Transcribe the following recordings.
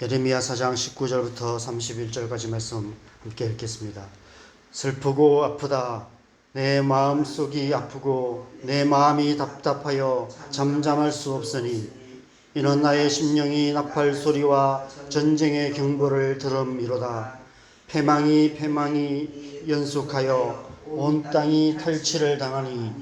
예레미야 4장 19절부터 31절까지 말씀 함께 읽겠습니다. 슬프고 아프다. 내 마음속이 아프고 내 마음이 답답하여 잠잠할 수 없으니 이는 나의 심령이 나팔 소리와 전쟁의 경보를 들음이로다. 패망이 연속하여 온 땅이 탈취를 당하니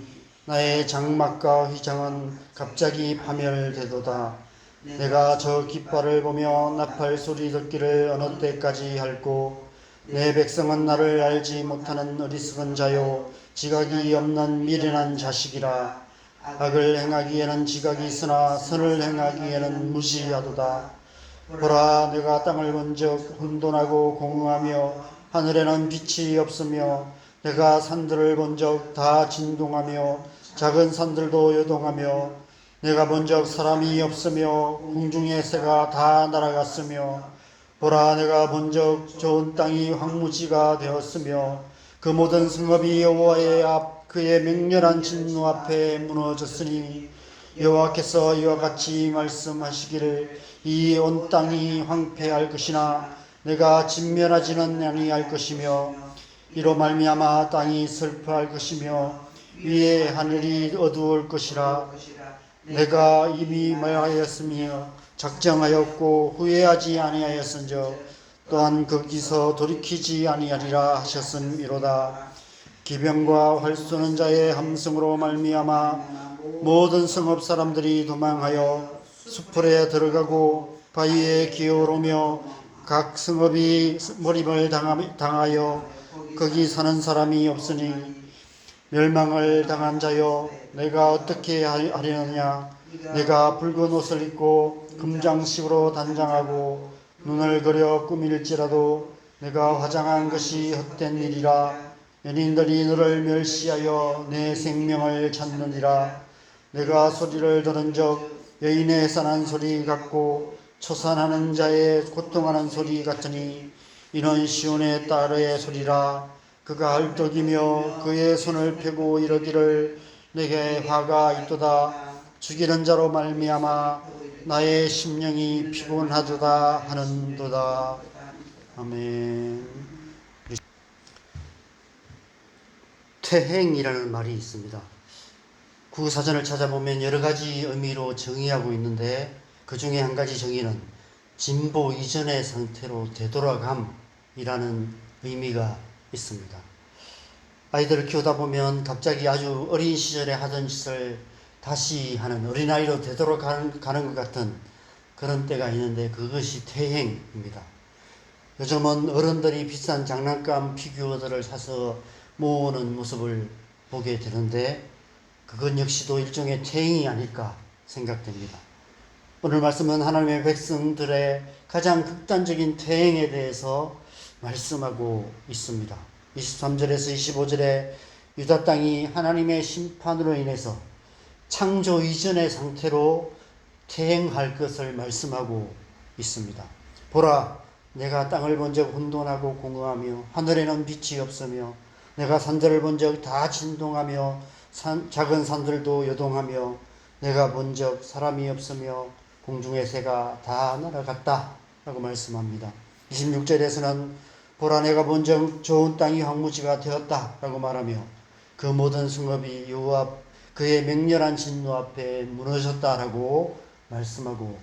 나의 장막과 휘장은 갑자기 파멸되도다. 내가 저 깃발을 보며 나팔 소리 듣기를 어느 때까지 할꼬. 내 백성은 나를 알지 못하는 어리석은 자요 지각이 없는 미련한 자식이라. 악을 행하기에는 지각이 있으나 선을 행하기에는 무지하도다. 보라, 내가 땅을 본즉 혼돈하고 공허하며 하늘에는 빛이 없으며 내가 산들을 본즉 다 진동하며 작은 산들도 요동하며 내가 본즉 사람이 없으며 공중의 새가 다 날아갔으며 보라, 내가 본즉 좋은 땅이 황무지가 되었으며 그 모든 성읍이 여호와의 앞 그의 맹렬한 진노 앞에 무너졌으니 여호와께서 이와 같이 말씀하시기를 이 온 땅이 황폐할 것이나 내가 진멸하지는 아니할 것이며 이로 말미암아 땅이 슬퍼할 것이며 위에 하늘이 어두울 것이라. 내가 이미 말하였으며 작정하였고 후회하지 아니하였은즉 또한 거기서 돌이키지 아니하리라 하셨음이로다. 기병과 활 쏘는 자의 함성으로 말미암아 모든 성읍 사람들이 도망하여 수풀에 들어가고 바위에 기어오르며 각 성읍이 몰입을 당하여 거기 사는 사람이 없으니 멸망을 당한 자여, 내가 어떻게 하려느냐. 내가 붉은 옷을 입고 금장식으로 단장하고 눈을 그려 꾸밀지라도 내가 화장한 것이 헛된 일이라. 연인들이 너를 멸시하여 내 생명을 찾느니라. 내가 소리를 들은즉 여인의 해산한 소리 같고 초산하는 자의 고통하는 소리 같으니 이는 시온의 딸의 소리라. 그가 헐떡이며 그의 손을 펴고 이르기를 내게 화가 있도다. 죽이는 자로 말미암아 나의 심령이 피곤하도다 하는도다. 아멘. 퇴행이라는 말이 있습니다. 구사전을 찾아보면 여러 가지 의미로 정의하고 있는데 그 중에 한 가지 정의는 진보 이전의 상태로 되돌아감이라는 의미가 있습니다. 아이들을 키우다 보면 갑자기 아주 어린 시절에 하던 짓을 다시 하는 어린아이로 되돌아가는 것 같은 그런 때가 있는데 그것이 퇴행입니다. 요즘은 어른들이 비싼 장난감 피규어들을 사서 모으는 모습을 보게 되는데 그것 역시도 일종의 퇴행이 아닐까 생각됩니다. 오늘 말씀은 하나님의 백성들의 가장 극단적인 퇴행에 대해서 말씀하고 있습니다. 23절에서 25절에 유다 땅이 하나님의 심판으로 인해서 창조 이전의 상태로 퇴행할 것을 말씀하고 있습니다. 보라, 내가 땅을 본즉 혼돈하고 공허하며 하늘에는 빛이 없으며 내가 산들을 본즉 다 진동하며 작은 산들도 요동하며 내가 본즉 사람이 없으며 공중의 새가 다 날아갔다 라고 말씀합니다. 26절에서는 보라, 내가 본즉 좋은 땅이 황무지가 되었다 라고 말하며 그 모든 성읍이 여호와 그의 맹렬한 진노 앞에 무너졌다 라고 말씀하고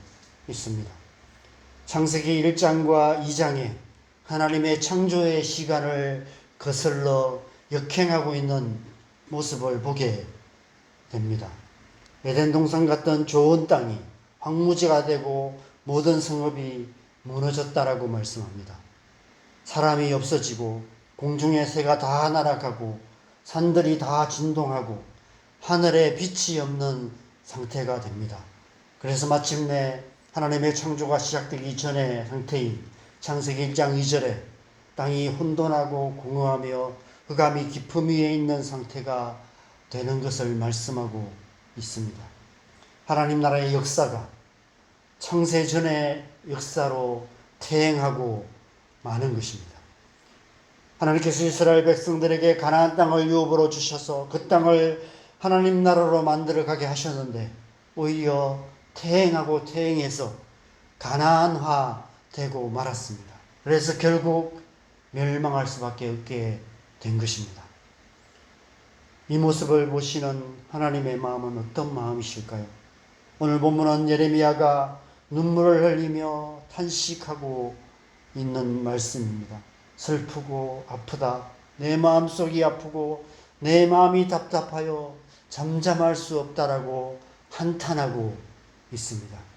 있습니다. 창세기 1장과 2장에 하나님의 창조의 시간을 거슬러 역행하고 있는 모습을 보게 됩니다. 에덴 동산 같던 좋은 땅이 황무지가 되고 모든 성읍이 무너졌다라고 말씀합니다. 사람이 없어지고 공중의 새가 다 날아가고 산들이 다 진동하고 하늘에 빛이 없는 상태가 됩니다. 그래서 마침내 하나님의 창조가 시작되기 전의 상태인 창세기 1장 2절에 땅이 혼돈하고 공허하며 흑암이 깊음 위에 있는 상태가 되는 것을 말씀하고 있습니다. 하나님 나라의 역사가 창세 전의 역사로 퇴행하고 많은 것입니다. 하나님께서 이스라엘 백성들에게 가나안 땅을 유업으로 주셔서 그 땅을 하나님 나라로 만들어 가게 하셨는데 오히려 퇴행하고 퇴행해서 가나안화 되고 말았습니다. 그래서 결국 멸망할 수밖에 없게 된 것입니다. 이 모습을 보시는 하나님의 마음은 어떤 마음이실까요? 오늘 본문은 예레미야가 눈물을 흘리며 탄식하고 있는 말씀입니다. 슬프고 아프다. 내 마음속이 아프고 내 마음이 답답하여 잠잠할 수 없다라고 한탄하고 있습니다.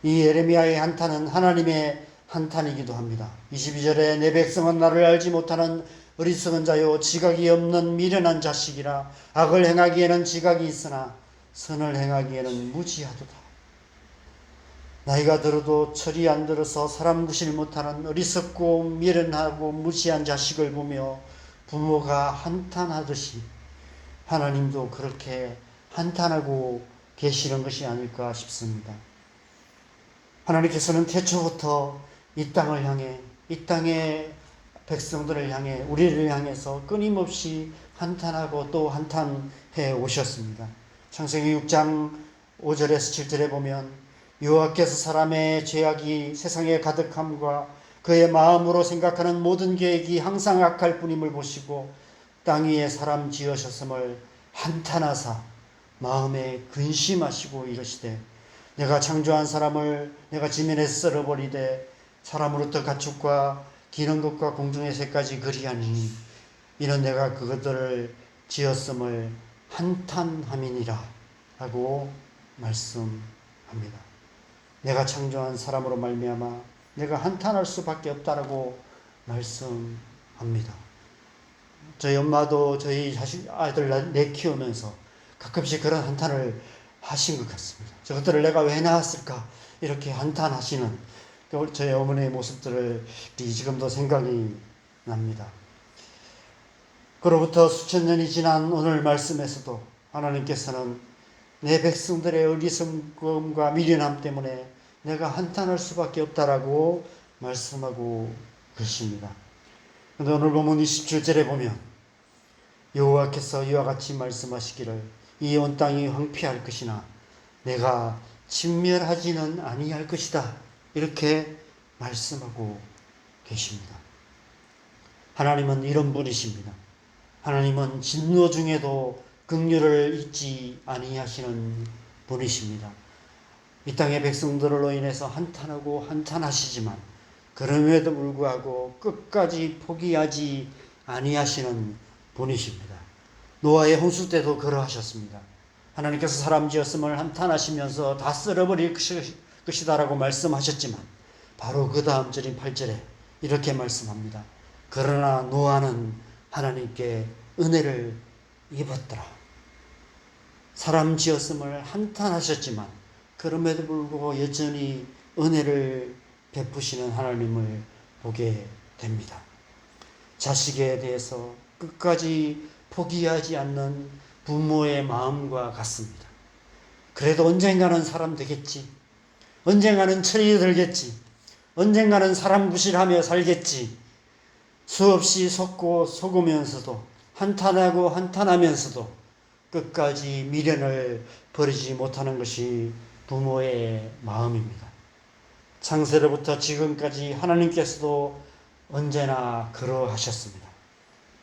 이 예레미야의 한탄은 하나님의 한탄이기도 합니다. 22절에 내 백성은 나를 알지 못하는 어리석은 자요 지각이 없는 미련한 자식이라 악을 행하기에는 지각이 있으나 선을 행하기에는 무지하도다. 나이가 들어도 철이 안 들어서 사람 구실 못하는 어리석고 미련하고 무지한 자식을 보며 부모가 한탄하듯이 하나님도 그렇게 한탄하고 계시는 것이 아닐까 싶습니다. 하나님께서는 태초부터 이 땅을 향해, 이 땅의 백성들을 향해, 우리를 향해서 끊임없이 한탄하고 또 한탄해 오셨습니다. 창세기 6장 5절에서 7절에 보면 여호와께서 사람의 죄악이 세상에 가득함과 그의 마음으로 생각하는 모든 계획이 항상 악할 뿐임을 보시고 땅 위에 사람 지으셨음을 한탄하사 마음에 근심하시고 이르시되 내가 창조한 사람을 내가 지면에서 썰어버리되 사람으로부터 가축과 기는 것과 공중의 새까지 그리하니 이는 내가 그것들을 지었음을 한탄함이니라 하고 말씀합니다. 내가 창조한 사람으로 말미암아 내가 한탄할 수밖에 없다라고 말씀합니다. 저희 엄마도 저희 아들 내 키우면서 가끔씩 그런 한탄을 하신 것 같습니다. 저것들을 내가 왜 낳았을까 이렇게 한탄하시는 저희 어머니의 모습들을 지금도 생각이 납니다. 그로부터 수천 년이 지난 오늘 말씀에서도 하나님께서는 내 백성들의 어리석음과 미련함 때문에 내가 한탄할 수밖에 없다라고 말씀하고 계십니다. 그런데 오늘 본문 27절에 보면 여호와께서 이와 같이 말씀하시기를 이 온 땅이 황폐할 것이나 내가 진멸하지는 아니할 것이다 이렇게 말씀하고 계십니다. 하나님은 이런 분이십니다. 하나님은 진노 중에도 긍휼을 잊지 아니하시는 분이십니다. 이 땅의 백성들로 인해서 한탄하고 한탄하시지만 그럼에도 불구하고 끝까지 포기하지 아니하시는 분이십니다. 노아의 홍수 때도 그러하셨습니다. 하나님께서 사람 지었음을 한탄하시면서 다 쓸어버릴 것이다라고 말씀하셨지만 바로 그 다음 절인 8절에 이렇게 말씀합니다. 그러나 노아는 하나님께 은혜를 입었더라. 사람 지었음을 한탄하셨지만 그럼에도 불구하고 여전히 은혜를 베푸시는 하나님을 보게 됩니다. 자식에 대해서 끝까지 포기하지 않는 부모의 마음과 같습니다. 그래도 언젠가는 사람 되겠지. 언젠가는 철이 들겠지. 언젠가는 사람 구실하며 살겠지. 수없이 속고 속으면서도 한탄하고 한탄하면서도 끝까지 미련을 버리지 못하는 것이 부모의 마음입니다. 창세로부터 지금까지 하나님께서도 언제나 그러하셨습니다.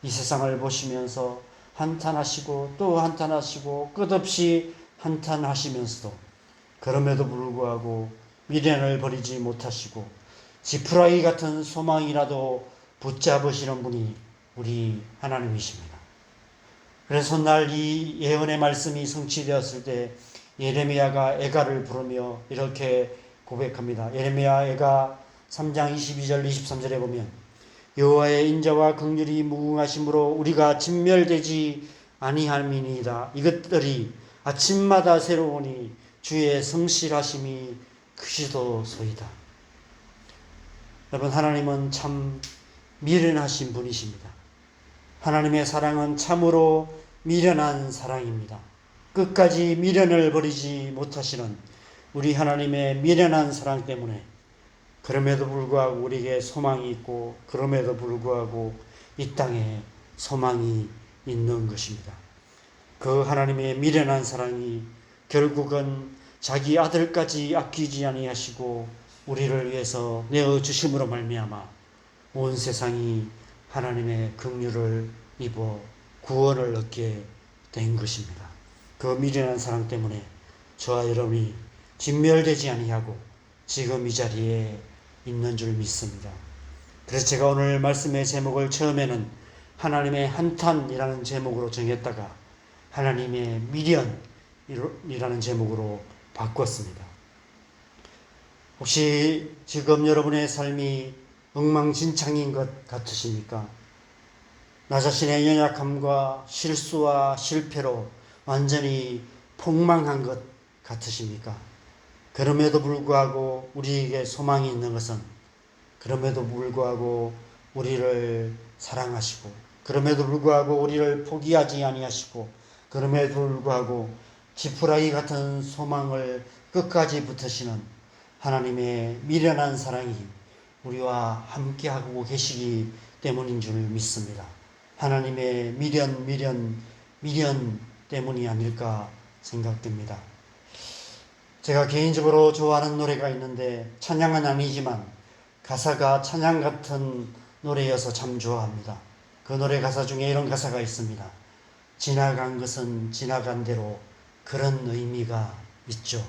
이 세상을 보시면서 한탄하시고 또 한탄하시고 끝없이 한탄하시면서도 그럼에도 불구하고 미련을 버리지 못하시고 지푸라기 같은 소망이라도 붙잡으시는 분이 우리 하나님이십니다. 그래서 날 이 예언의 말씀이 성취되었을 때 예레미야가 애가를 부르며 이렇게 고백합니다. 예레미야 애가 3장 22절 23절에 보면 여호와의 인자와 긍휼이 무궁하심으로 우리가 진멸되지 아니함이니이다. 이것들이 아침마다 새로우니 주의 성실하심이 크시도소이다. 여러분, 하나님은 참 미련하신 분이십니다. 하나님의 사랑은 참으로 미련한 사랑입니다. 끝까지 미련을 버리지 못하시는 우리 하나님의 미련한 사랑 때문에 그럼에도 불구하고 우리에게 소망이 있고 그럼에도 불구하고 이 땅에 소망이 있는 것입니다. 그 하나님의 미련한 사랑이 결국은 자기 아들까지 아끼지 아니하시고 우리를 위해서 내어 주심으로 말미암아 온 세상이 하나님의 긍휼을 입어 구원을 얻게 된 것입니다. 그 미련한 사랑 때문에 저와 여러분이 진멸되지 아니하고 지금 이 자리에 있는 줄 믿습니다. 그래서 제가 오늘 말씀의 제목을 처음에는 하나님의 한탄이라는 제목으로 정했다가 하나님의 미련이라는 제목으로 바꿨습니다. 혹시 지금 여러분의 삶이 엉망진창인 것 같으십니까? 나 자신의 연약함과 실수와 실패로 완전히 폭망한 것 같으십니까? 그럼에도 불구하고 우리에게 소망이 있는 것은 그럼에도 불구하고 우리를 사랑하시고 그럼에도 불구하고 우리를 포기하지 아니하시고 그럼에도 불구하고 지푸라기 같은 소망을 끝까지 붙으시는 하나님의 미련한 사랑이 우리와 함께하고 계시기 때문인 줄 믿습니다. 하나님의 미련 때문이 아닐까 생각됩니다. 제가 개인적으로 좋아하는 노래가 있는데 찬양은 아니지만 가사가 찬양 같은 노래여서 참 좋아합니다. 그 노래 가사 중에 이런 가사가 있습니다. 지나간 것은 지나간 대로 그런 의미가 있죠.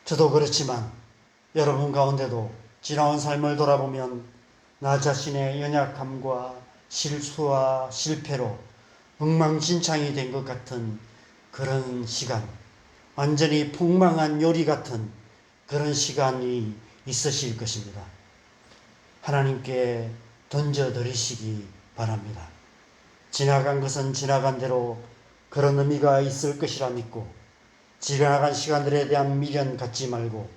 저도 그렇지만 여러분 가운데도 지나온 삶을 돌아보면 나 자신의 연약함과 실수와 실패로 엉망진창이 된 것 같은 그런 시간, 완전히 폭망한 요리 같은 그런 시간이 있으실 것입니다. 하나님께 던져드리시기 바랍니다. 지나간 것은 지나간 대로 그런 의미가 있을 것이라 믿고 지나간 시간들에 대한 미련 갖지 말고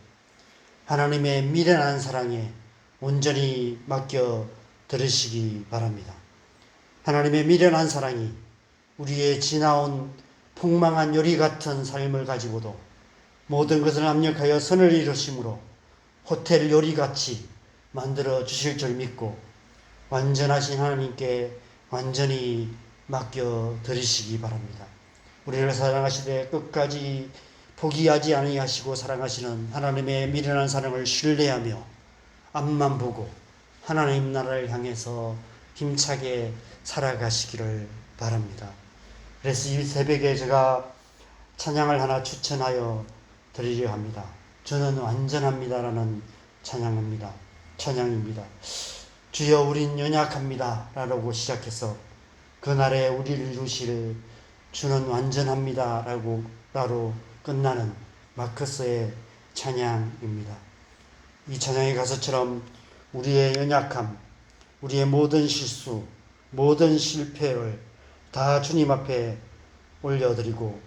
하나님의 미련한 사랑에 온전히 맡겨 들으시기 바랍니다. 하나님의 미련한 사랑이 우리의 지나온 폭망한 요리 같은 삶을 가지고도 모든 것을 압력하여 선을 이루심으로 호텔 요리같이 만들어 주실 줄 믿고 완전하신 하나님께 완전히 맡겨 드리시기 바랍니다. 우리를 사랑하시되 끝까지 포기하지 아니하시고 사랑하시는 하나님의 미련한 사랑을 신뢰하며 앞만 보고 하나님 나라를 향해서 힘차게 살아가시기를 바랍니다. 그래서 이 새벽에 제가 찬양을 하나 추천하여 드리려 합니다. 저는 완전합니다라는 찬양입니다. 주여 우린 연약합니다 라고 시작해서 그날에 우리를 이루실 주는 완전합니다 라로 끝나는 마커스의 찬양입니다. 이 찬양의 가사처럼 우리의 연약함, 우리의 모든 실수, 모든 실패를 다 주님 앞에 올려드리고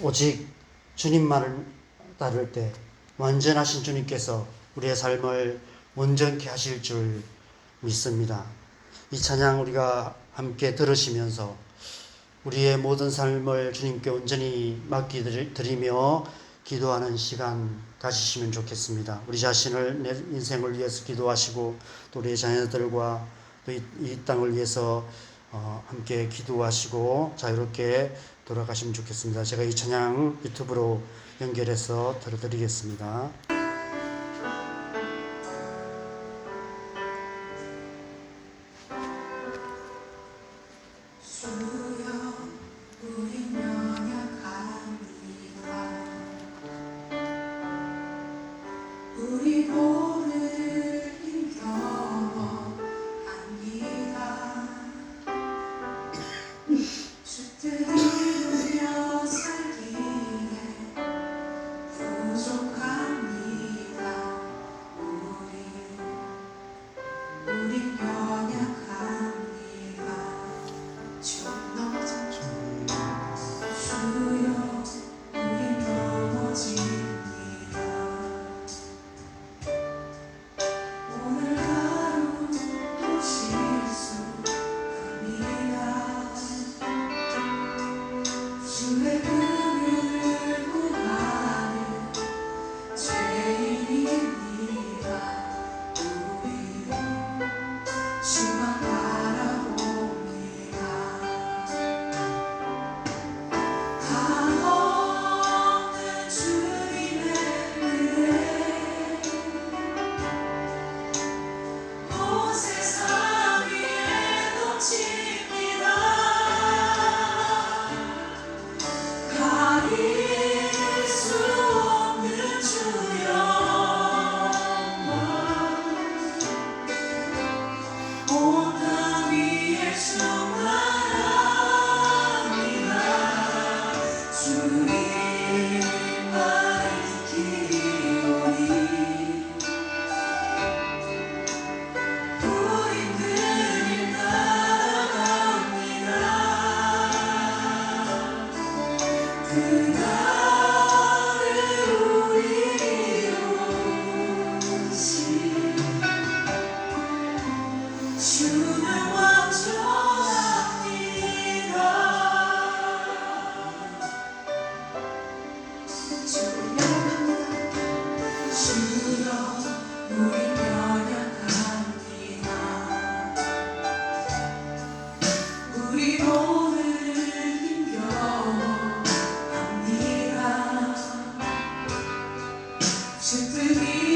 오직 주님만을 따를 때 완전하신 주님께서 우리의 삶을 온전케 하실 줄 믿습니다. 이 찬양 우리가 함께 들으시면서 우리의 모든 삶을 주님께 온전히 맡기드리며 기도하는 시간 가지시면 좋겠습니다. 우리 자신을, 내 인생을 위해서 기도하시고 또 우리 자녀들과 또 이 땅을 위해서 함께 기도하시고 자유롭게 돌아가시면 좋겠습니다. 제가 이 찬양 유튜브로 연결해서 들어드리겠습니다. 슬픔이